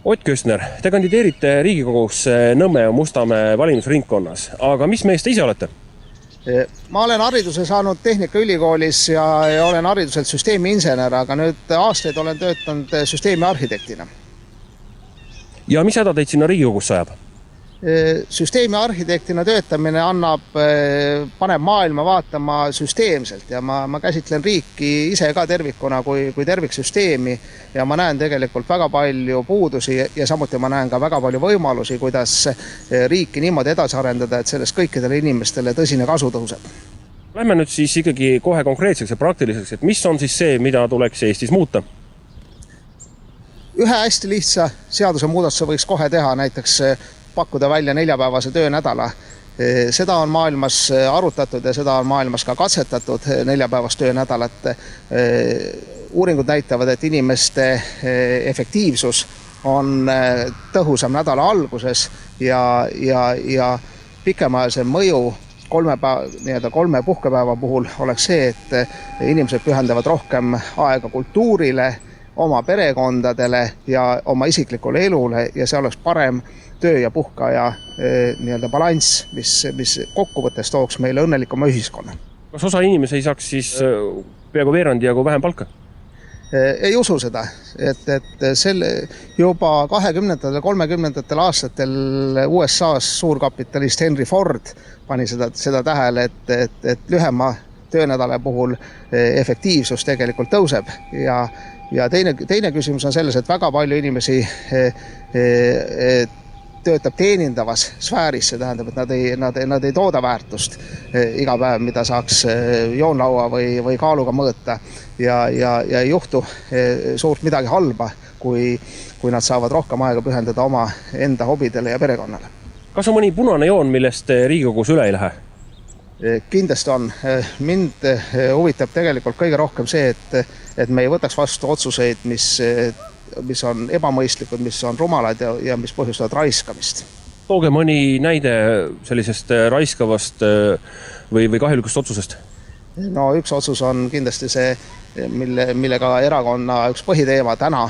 Ott Köstner, te kandideerite Riigikogusse Nõmme ja Mustamäe valimisringkonnas, aga mis meest te ise olete? Ma olen hariduse saanud Tehnikaülikoolis ja olen hariduselt süsteemiinsener, aga nüüd aastaid olen töötanud süsteemi arhitektina. Ja mis häda teid sinna Riigikogusse ajab? Süsteemi arhitektina töötamine paneb maailma vaatama süsteemselt ja ma käsitlen riiki ise ka tervikuna kui terviksüsteemi ja ma näen tegelikult väga palju puudusi ja samuti ma näen ka väga palju võimalusi, kuidas riiki niimoodi edasi arendada, et sellest kõikidele inimestele tõsine kasu tõuseb. Lähme nüüd siis ikkagi kohe konkreetseks ja praktiliseks, et mis on siis see, mida tuleks Eestis muuta? Ühe hästi lihtsa seaduse muudatuse võiks kohe teha, näiteks pakkuda välja 4-päevase töönädala. Seda on maailmas arutatud ja seda on maailmas ka katsetatud 4-päevast töönädalat. Uuringud näitavad, et inimeste efektiivsus on tõhusam nädala alguses ja pikemaajalisem mõju 3 puhkepäeva puhul oleks see, et inimesed pühendavad rohkem aega kultuurile, oma perekondadele ja oma isiklikule elule ja see oleks parem töö ja puhkaja balanss, mis kokkuvõttes tooks meile õnnelikuma ühiskonna. Kas osa inimesi ei saaks siis peaaegu veerandi jagu vähem palka? Ei usu seda, et juba 20. ja 30. aastatel USA's suurkapitalist Henry Ford pani seda tähele, et lühema töönädala puhul efektiivsus tegelikult tõuseb ja teine küsimus on selles, et väga palju inimesi töötab teenindavas sfääris, see tähendab, et nad ei tooda väärtust iga päev, mida saaks joonlaua või kaaluga mõõta ja ei juhtu suurt midagi halba, kui nad saavad rohkem aega pühendada oma enda hobidele ja perekonnale. Kas on mõni punane joon, millest Riigikogus üle ei lähe? Kindlasti on. Mind huvitab tegelikult kõige rohkem see, et me ei võtaks vastu otsuseid, mis on ebamõistlikud, mis on rumalad ja mis põhjustavad raiskamist. Tooge mõni näide sellisest raiskavast või kahjulikust otsusest? No üks otsus on kindlasti see, millega erakonna üks põhiteema täna,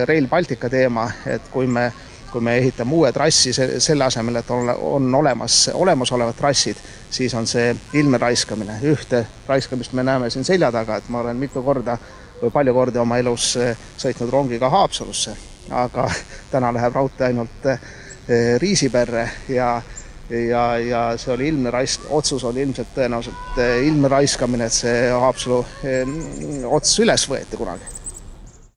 Rail Baltica teema, et kui me ehitame uue trassi selle asemel, et on olemasolevad trassid, siis on see ilme raiskamine. Ühte raiskamist me näeme siin selja taga, et ma olen mitu korda või palju kordi oma elus sõitnud rongiga Haapsalusse, aga täna läheb raudtee ainult Riisiperre ja see oli ilmne otsus oli ilmselt tõenäoliselt ilme raiskamine, et see Haapsalu ots üles võeti kunagi.